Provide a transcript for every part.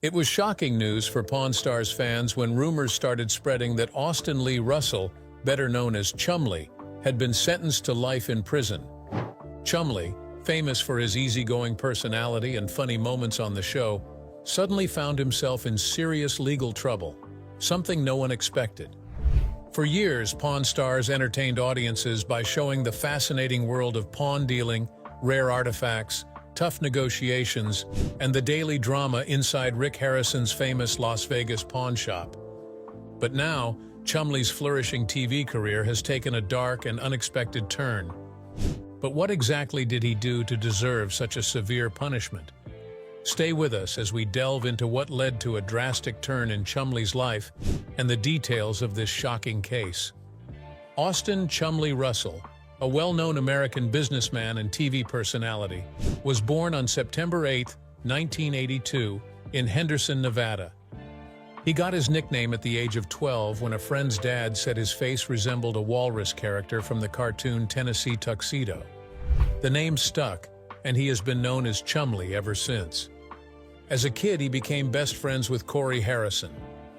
It was shocking news for Pawn Stars fans when rumors started spreading that Austin Lee Russell, better known as Chumlee, had been sentenced to life in prison. Chumlee, famous for his easygoing personality and funny moments on the show, suddenly found himself in serious legal trouble, something no one expected. For years, Pawn Stars entertained audiences by showing the fascinating world of pawn dealing, rare artifacts, tough negotiations, and the daily drama inside Rick Harrison's famous Las Vegas pawn shop. But now, Chumlee's flourishing TV career has taken a dark and unexpected turn. But what exactly did he do to deserve such a severe punishment? Stay with us as we delve into what led to a drastic turn in Chumlee's life and the details of this shocking case. Austin Chumlee Russell, a well-known American businessman and TV personality, was born on September 8, 1982, in Henderson, Nevada. He got his nickname at the age of 12 when a friend's dad said his face resembled a walrus character from the cartoon Tennessee Tuxedo. The name stuck, and he has been known as Chumlee ever since. As a kid, he became best friends with Corey Harrison.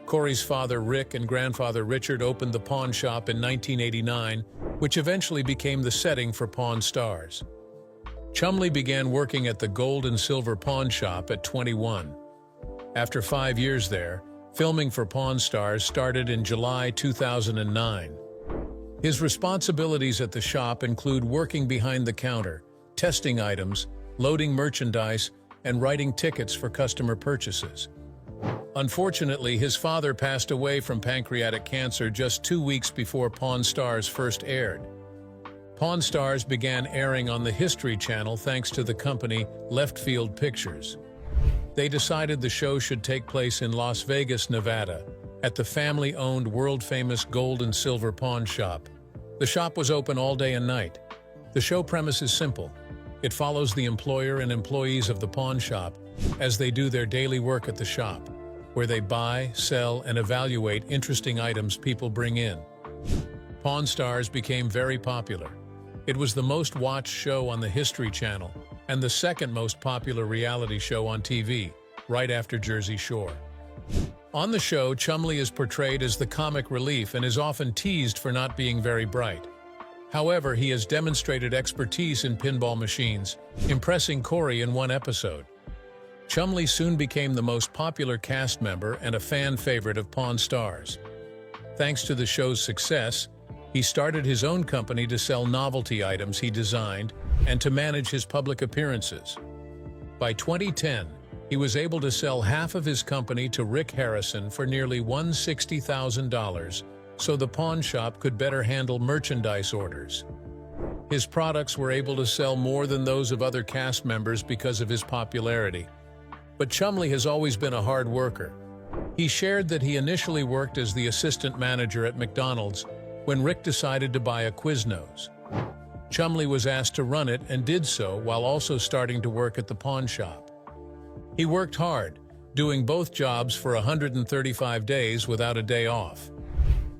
Corey's father Rick and grandfather Richard opened the pawn shop in 1989, which eventually became the setting for Pawn Stars. Chumlee began working at the gold and silver pawn shop at 21. After 5 years there, filming for Pawn Stars started in July 2009. His responsibilities at the shop include working behind the counter, testing items, loading merchandise, and writing tickets for customer purchases. Unfortunately, his father passed away from pancreatic cancer just 2 weeks before Pawn Stars first aired. Pawn Stars began airing on the History Channel thanks to the company Left Field Pictures. They decided the show should take place in Las Vegas, Nevada, at the family-owned world-famous gold and silver pawn shop. The shop was open all day and night. The show premise is simple. It follows the employer and employees of the pawn shop as they do their daily work at the shop, where they buy, sell, and evaluate interesting items people bring in. Pawn Stars became very popular. It was the most watched show on the History Channel and the second most popular reality show on TV, right after Jersey Shore. On the show, Chumlee is portrayed as the comic relief and is often teased for not being very bright. However, he has demonstrated expertise in pinball machines, impressing Corey in one episode. Chumlee soon became the most popular cast member and a fan favorite of Pawn Stars. Thanks to the show's success, he started his own company to sell novelty items he designed and to manage his public appearances. By 2010, he was able to sell half of his company to Rick Harrison for nearly $160,000, so the pawn shop could better handle merchandise orders. His products were able to sell more than those of other cast members because of his popularity. But Chumlee has always been a hard worker. He shared that he initially worked as the assistant manager at McDonald's when Rick decided to buy a Quiznos. Chumlee was asked to run it and did so while also starting to work at the pawn shop. He worked hard, doing both jobs for 135 days without a day off.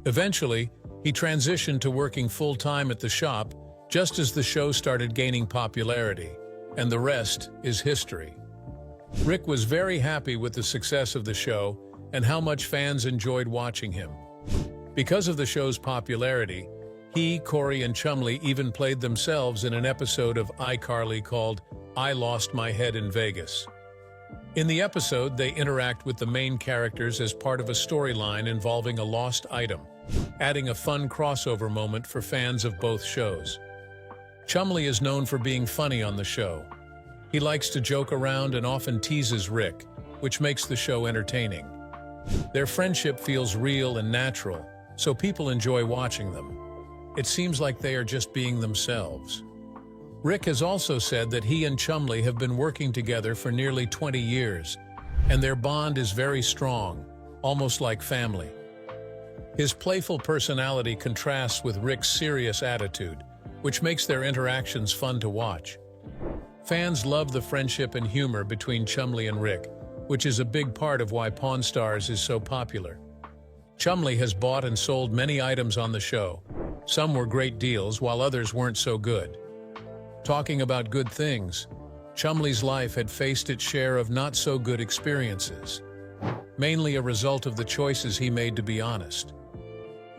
Eventually, he transitioned to working full-time at the shop just as the show started gaining popularity, and the rest is history. Rick was very happy with the success of the show and how much fans enjoyed watching him. Because of the show's popularity, he, Corey, and Chumlee even played themselves in an episode of iCarly called I Lost My Head in Vegas. In the episode, they interact with the main characters as part of a storyline involving a lost item, adding a fun crossover moment for fans of both shows. Chumlee is known for being funny on the show. He likes to joke around and often teases Rick, which makes the show entertaining. Their friendship feels real and natural, so people enjoy watching them. It seems like they are just being themselves. Rick has also said that he and Chumlee have been working together for nearly 20 years, and their bond is very strong, almost like family. His playful personality contrasts with Rick's serious attitude, which makes their interactions fun to watch. Fans love the friendship and humor between Chumlee and Rick, which is a big part of why Pawn Stars is so popular. Chumlee has bought and sold many items on the show. Some were great deals, while others weren't so good. Talking about good things, Chumlee's life had faced its share of not-so-good experiences. mainly a result of the choices he made to be honest.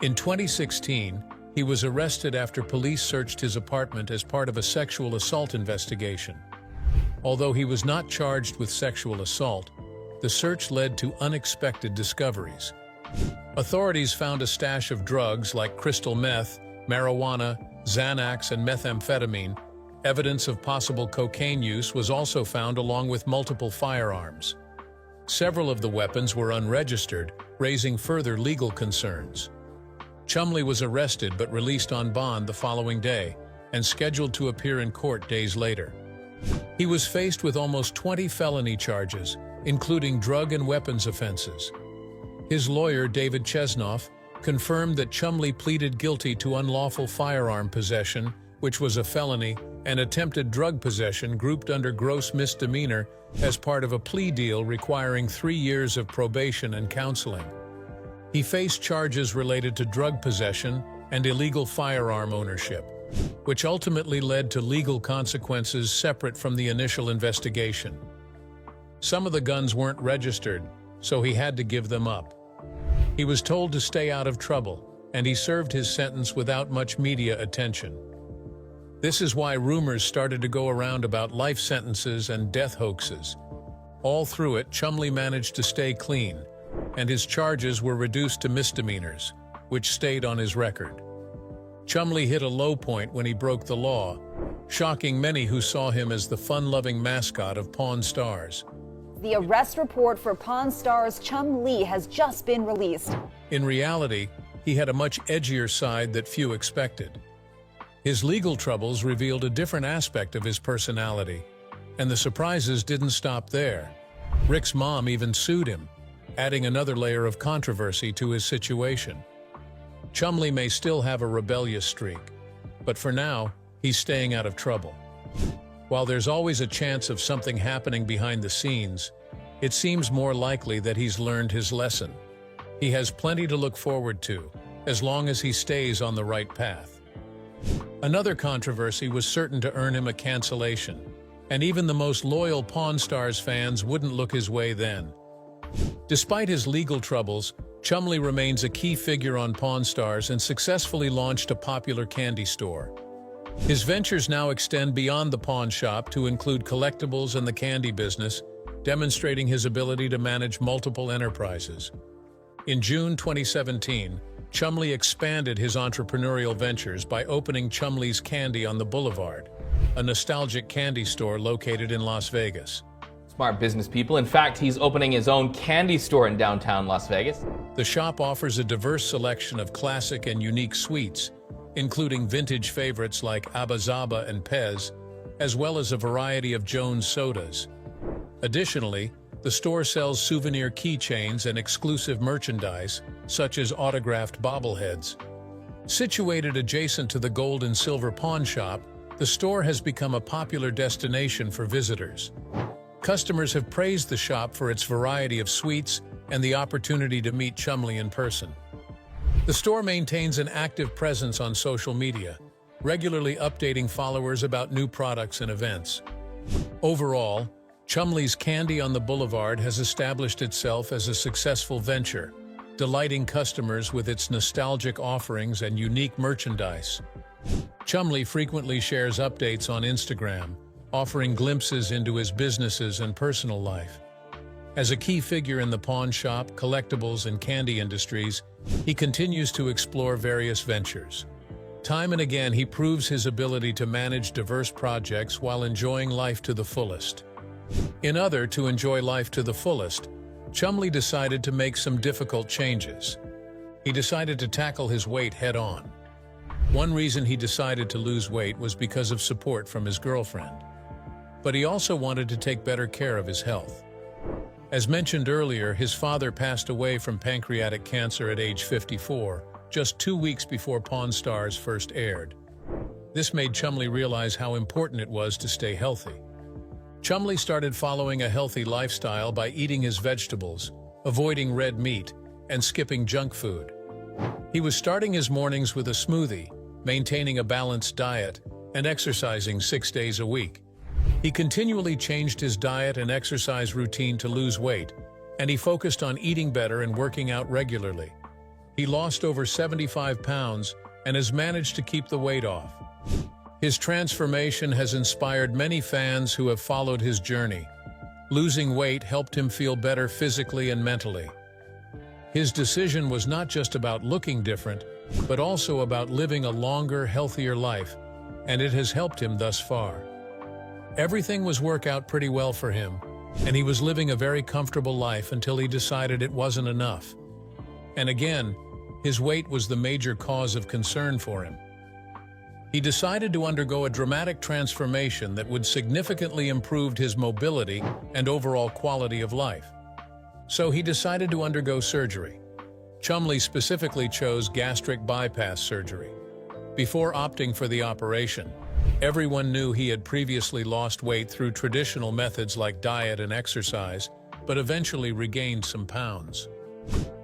In 2016, he was arrested after police searched his apartment as part of a sexual assault investigation. Although he was not charged with sexual assault, the search led to unexpected discoveries. Authorities found a stash of drugs like crystal meth, marijuana, Xanax, and methamphetamine. Evidence of possible cocaine use was also found along with multiple firearms. Several of the weapons were unregistered, raising further legal concerns. Chumlee was arrested but released on bond the following day and scheduled to appear in court days later. He was faced with almost 20 felony charges, including drug and weapons offenses. His lawyer, David Chesnoff, confirmed that Chumlee pleaded guilty to unlawful firearm possession, which was a felony, and attempted drug possession grouped under gross misdemeanor as part of a plea deal requiring 3 years of probation and counseling. He faced charges related to drug possession and illegal firearm ownership, which ultimately led to legal consequences separate from the initial investigation. Some of the guns weren't registered, so he had to give them up. He was told to stay out of trouble, and he served his sentence without much media attention. This is why rumors started to go around about life sentences and death hoaxes. All through it, Chumlee managed to stay clean, and his charges were reduced to misdemeanors, which stayed on his record. Chumlee hit a low point when he broke the law, shocking many who saw him as the fun-loving mascot of Pawn Stars. The arrest report for Pawn Stars Chumlee has just been released. In reality, he had a much edgier side that few expected. His legal troubles revealed a different aspect of his personality, and the surprises didn't stop there. Rick's mom even sued him, adding another layer of controversy to his situation. Chumlee may still have a rebellious streak, but for now, he's staying out of trouble. While there's always a chance of something happening behind the scenes, it seems more likely that he's learned his lesson. He has plenty to look forward to, as long as he stays on the right path. Another controversy was certain to earn him a cancellation, and even the most loyal Pawn Stars fans wouldn't look his way then. Despite his legal troubles, Chumlee remains a key figure on Pawn Stars and successfully launched a popular candy store. His ventures now extend beyond the pawn shop to include collectibles and the candy business, demonstrating his ability to manage multiple enterprises. In June 2017, Chumlee expanded his entrepreneurial ventures by opening Chumlee's Candy on the Boulevard, a nostalgic candy store located in Las Vegas. Smart business people. In fact, he's opening his own candy store in downtown Las Vegas. The shop offers a diverse selection of classic and unique sweets, including vintage favorites like Abba-Zaba and Pez, as well as a variety of Jones sodas. Additionally, the store sells souvenir keychains and exclusive merchandise, such as autographed bobbleheads. Situated adjacent to the gold and silver pawn shop, the store has become a popular destination for visitors. Customers have praised the shop for its variety of sweets and the opportunity to meet Chumlee in person. The store maintains an active presence on social media, regularly updating followers about new products and events. Overall, Chumlee's Candy on the Boulevard has established itself as a successful venture, delighting customers with its nostalgic offerings and unique merchandise. Chumlee frequently shares updates on Instagram, offering glimpses into his businesses and personal life. As a key figure in the pawn shop, collectibles, and candy industries, he continues to explore various ventures. Time and again, he proves his ability to manage diverse projects while enjoying life to the fullest. To enjoy life to the fullest, Chumlee decided to make some difficult changes. He decided to tackle his weight head-on. One reason he decided to lose weight was because of support from his girlfriend. But he also wanted to take better care of his health. As mentioned earlier, his father passed away from pancreatic cancer at age 54, just 2 weeks before Pawn Stars first aired. This made Chumlee realize how important it was to stay healthy. Chumlee started following a healthy lifestyle by eating his vegetables, avoiding red meat, and skipping junk food. He was starting his mornings with a smoothie, maintaining a balanced diet, and exercising 6 days a week. He continually changed his diet and exercise routine to lose weight, and he focused on eating better and working out regularly. He lost over 75 pounds and has managed to keep the weight off. His transformation has inspired many fans who have followed his journey. Losing weight helped him feel better physically and mentally. His decision was not just about looking different, but also about living a longer, healthier life, and it has helped him thus far. Everything was working out pretty well for him, and he was living a very comfortable life until he decided it wasn't enough. And again, his weight was the major cause of concern for him. He decided to undergo a dramatic transformation that would significantly improve his mobility and overall quality of life. So he decided to undergo surgery. Chumlee specifically chose gastric bypass surgery. Before opting for the operation, everyone knew he had previously lost weight through traditional methods like diet and exercise, but eventually regained some pounds.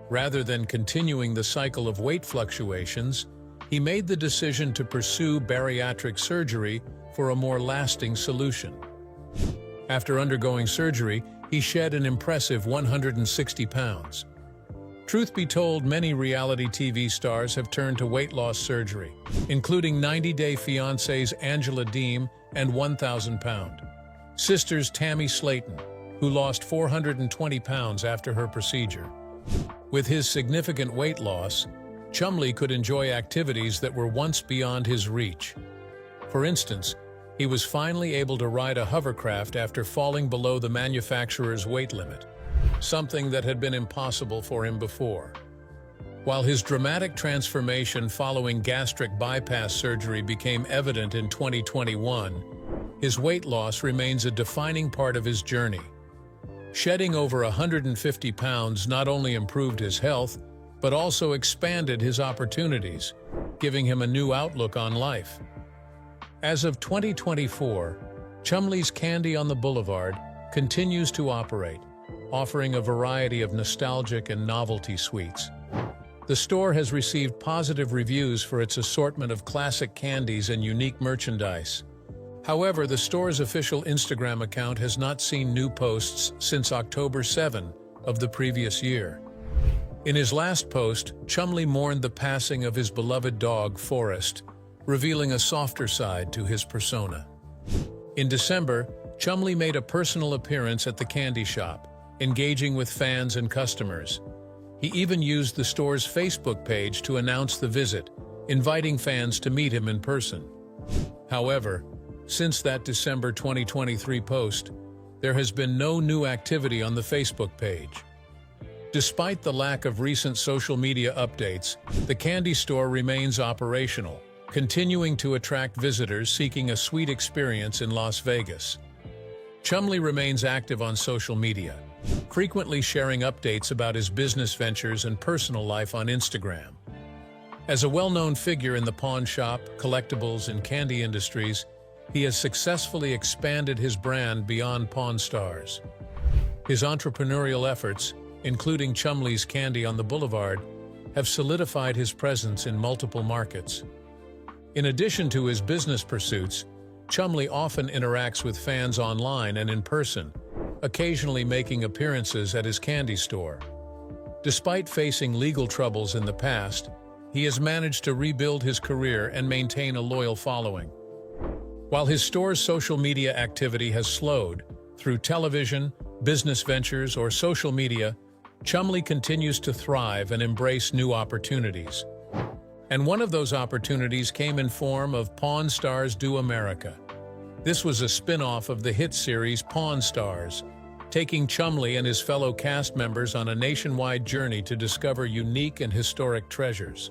Rather than continuing the cycle of weight fluctuations, he made the decision to pursue bariatric surgery for a more lasting solution. After undergoing surgery, he shed an impressive 160 pounds. Truth be told, many reality TV stars have turned to weight loss surgery, including 90 Day Fiancé's Angela Deem and 1,000-pound sisters Tammy Slayton, who lost 420 pounds after her procedure. With his significant weight loss, Chumlee could enjoy activities that were once beyond his reach. For instance, he was finally able to ride a hovercraft after falling below the manufacturer's weight limit, something that had been impossible for him before. While his dramatic transformation following gastric bypass surgery became evident in 2021, his weight loss remains a defining part of his journey. Shedding over 150 pounds not only improved his health, but also expanded his opportunities, giving him a new outlook on life. As of 2024, Chumlee's Candy on the Boulevard continues to operate, offering a variety of nostalgic and novelty sweets. The store has received positive reviews for its assortment of classic candies and unique merchandise. However, the store's official Instagram account has not seen new posts since October 7 of the previous year. In his last post, Chumlee mourned the passing of his beloved dog, Forrest, revealing a softer side to his persona. In December, Chumlee made a personal appearance at the candy shop, engaging with fans and customers. He even used the store's Facebook page to announce the visit, inviting fans to meet him in person. However, since that December 2023 post, there has been no new activity on the Facebook page. Despite the lack of recent social media updates, the candy store remains operational, continuing to attract visitors seeking a sweet experience in Las Vegas. Chumlee remains active on social media, frequently sharing updates about his business ventures and personal life on Instagram. As a well-known figure in the pawn shop, collectibles, and candy industries, he has successfully expanded his brand beyond Pawn Stars. His entrepreneurial efforts, including Chumlee's Candy on the Boulevard, have solidified his presence in multiple markets. In addition to his business pursuits, Chumlee often interacts with fans online and in person, occasionally making appearances at his candy store. Despite facing legal troubles in the past, he has managed to rebuild his career and maintain a loyal following. While his store's social media activity has slowed, through television, business ventures, or social media, Chumlee continues to thrive and embrace new opportunities. And one of those opportunities came in form of Pawn Stars Do America. This was a spin-off of the hit series Pawn Stars, taking Chumlee and his fellow cast members on a nationwide journey to discover unique and historic treasures.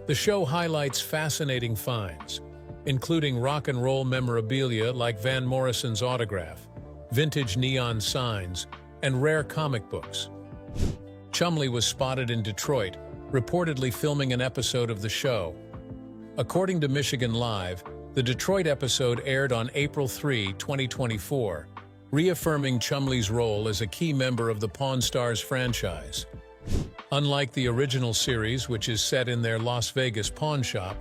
The show highlights fascinating finds, including rock and roll memorabilia like Van Morrison's autograph, vintage neon signs, and rare comic books. Chumlee was spotted in Detroit, reportedly filming an episode of the show. According to Michigan Live, the Detroit episode aired on April 3, 2024, reaffirming Chumlee's role as a key member of the Pawn Stars franchise. Unlike the original series, which is set in their Las Vegas pawn shop,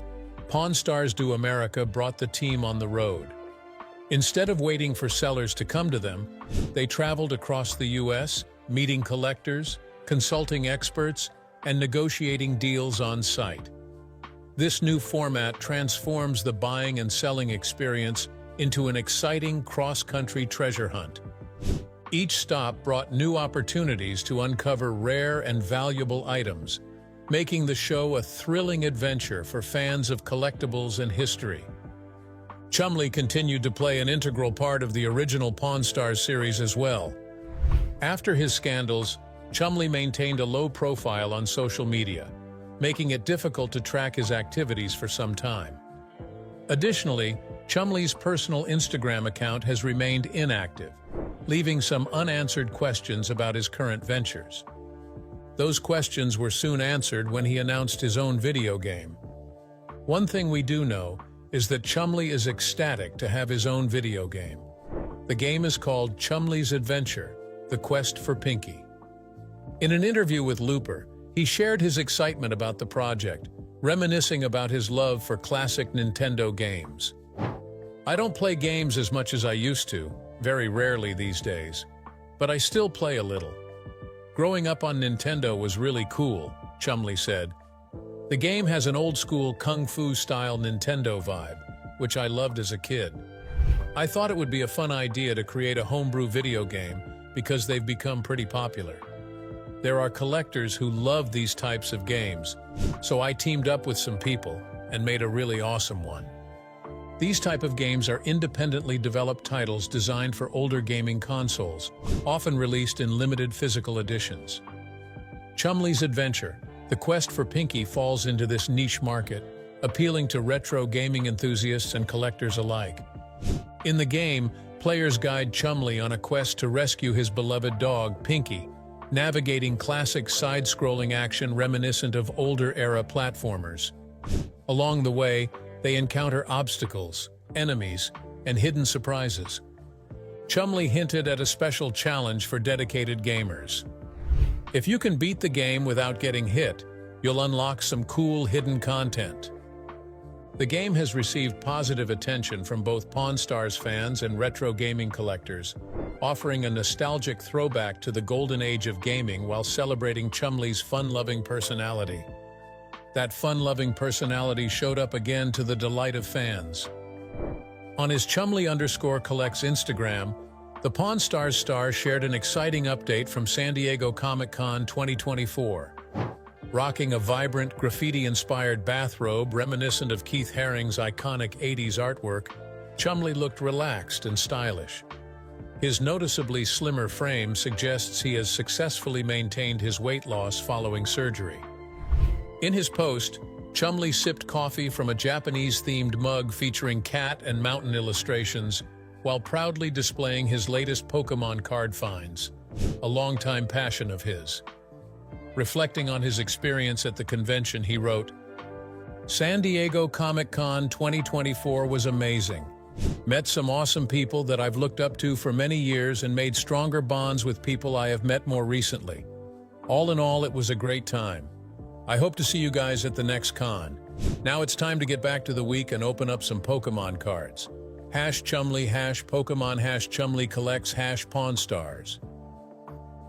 Pawn Stars Do America brought the team on the road. Instead of waiting for sellers to come to them, they traveled across the U.S., meeting collectors, consulting experts, and negotiating deals on site. This new format transforms the buying and selling experience into an exciting cross-country treasure hunt. Each stop brought new opportunities to uncover rare and valuable items, making the show a thrilling adventure for fans of collectibles and history. Chumlee continued to play an integral part of the original Pawn Stars series as well. After his scandals, Chumlee maintained a low profile on social media, making it difficult to track his activities for some time. Additionally, Chumlee's personal Instagram account has remained inactive, leaving some unanswered questions about his current ventures. Those questions were soon answered when he announced his own video game. One thing we do know is that Chumlee is ecstatic to have his own video game. The game is called Chumlee's Adventure: The Quest for Pinky. In an interview with Looper, he shared his excitement about the project, reminiscing about his love for classic Nintendo games. "I don't play games as much as I used to, very rarely these days, but I still play a little. Growing up on Nintendo was really cool," Chumlee said. "The game has an old-school Kung Fu-style Nintendo vibe, which I loved as a kid. I thought it would be a fun idea to create a homebrew video game because they've become pretty popular. There are collectors who love these types of games, so I teamed up with some people and made a really awesome one." These type of games are independently developed titles designed for older gaming consoles, often released in limited physical editions. Chumlee's Adventure: The Quest for Pinky falls into this niche market, appealing to retro gaming enthusiasts and collectors alike. In the game, players guide Chumlee on a quest to rescue his beloved dog, Pinky, navigating classic side-scrolling action reminiscent of older-era platformers. Along the way, they encounter obstacles, enemies, and hidden surprises. Chumlee hinted at a special challenge for dedicated gamers. "If you can beat the game without getting hit, you'll unlock some cool hidden content." The game has received positive attention from both Pawn Stars fans and retro gaming collectors, offering a nostalgic throwback to the golden age of gaming while celebrating Chumlee's fun-loving personality. That fun-loving personality showed up again to the delight of fans. On his Chumlee_collects Instagram, the Pawn Stars star shared an exciting update from San Diego Comic-Con 2024. Rocking a vibrant, graffiti-inspired bathrobe reminiscent of Keith Haring's iconic 80s artwork, Chumlee looked relaxed and stylish. His noticeably slimmer frame suggests he has successfully maintained his weight loss following surgery. In his post, Chumlee sipped coffee from a Japanese-themed mug featuring cat and mountain illustrations, while proudly displaying his latest Pokémon card finds, a longtime passion of his. Reflecting on his experience at the convention, he wrote, "San Diego Comic-Con 2024 was amazing. Met some awesome people that I've looked up to for many years and made stronger bonds with people I have met more recently. All in all, it was a great time. I hope to see you guys at the next con. Now it's time to get back to the week and open up some Pokemon cards. #Chumlee, #Pokemon, #Chumlee collects, #Pawn Stars."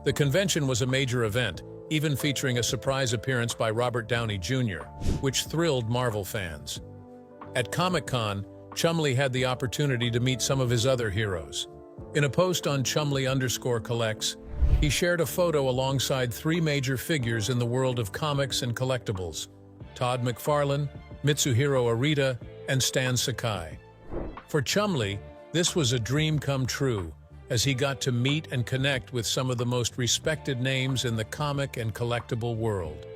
The convention was a major event, even featuring a surprise appearance by Robert Downey Jr., which thrilled Marvel fans. At Comic-Con, Chumlee had the opportunity to meet some of his other heroes. In a post on Chumlee_collects, he shared a photo alongside three major figures in the world of comics and collectibles: Todd McFarlane, Mitsuhiro Arita, and Stan Sakai. For Chumlee, this was a dream come true, as he got to meet and connect with some of the most respected names in the comic and collectible world.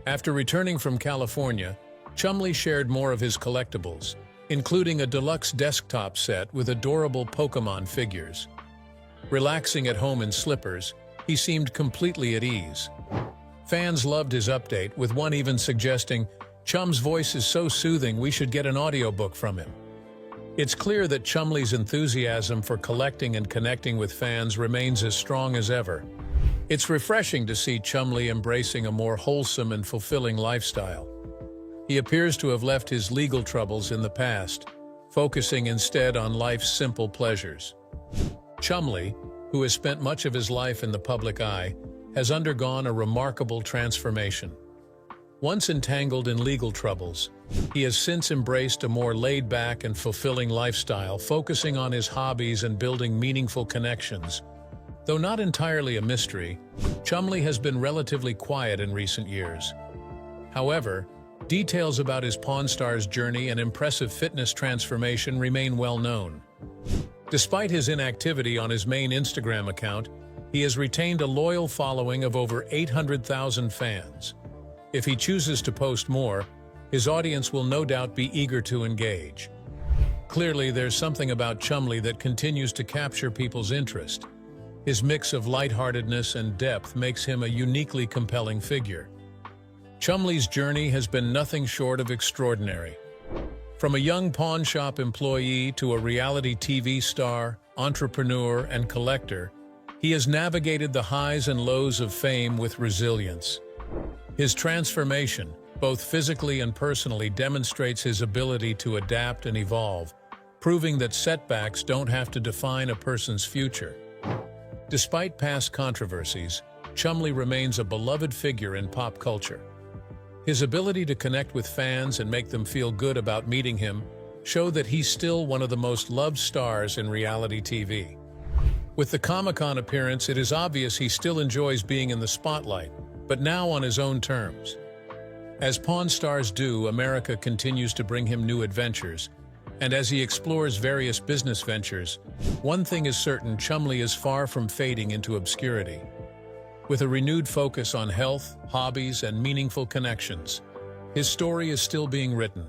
After returning from California, Chumlee shared more of his collectibles, including a deluxe desktop set with adorable Pokémon figures. Relaxing at home in slippers, he seemed completely at ease. Fans loved his update, with one even suggesting, "Chum's voice is so soothing, we should get an audiobook from him." It's clear that Chumlee's enthusiasm for collecting and connecting with fans remains as strong as ever. It's refreshing to see Chumlee embracing a more wholesome and fulfilling lifestyle. He appears to have left his legal troubles in the past, focusing instead on life's simple pleasures. Chumlee, who has spent much of his life in the public eye, has undergone a remarkable transformation. Once entangled in legal troubles, he has since embraced a more laid-back and fulfilling lifestyle, focusing on his hobbies and building meaningful connections. Though not entirely a mystery, Chumlee has been relatively quiet in recent years. However, details about his Pawn Stars journey and impressive fitness transformation remain well known. Despite his inactivity on his main Instagram account, he has retained a loyal following of over 800,000 fans. If he chooses to post more, his audience will no doubt be eager to engage. Clearly, there's something about Chumlee that continues to capture people's interest. His mix of lightheartedness and depth makes him a uniquely compelling figure. Chumlee's journey has been nothing short of extraordinary. From a young pawn shop employee to a reality TV star, entrepreneur, and collector, he has navigated the highs and lows of fame with resilience. His transformation, both physically and personally, demonstrates his ability to adapt and evolve, proving that setbacks don't have to define a person's future. Despite past controversies, Chumlee remains a beloved figure in pop culture. His ability to connect with fans and make them feel good about meeting him show that he's still one of the most loved stars in reality TV. With the Comic-Con appearance, it is obvious he still enjoys being in the spotlight, but now on his own terms. As Pawn Stars do, America continues to bring him new adventures, and as he explores various business ventures, one thing is certain: Chumlee is far from fading into obscurity. With a renewed focus on health, hobbies, and meaningful connections, his story is still being written.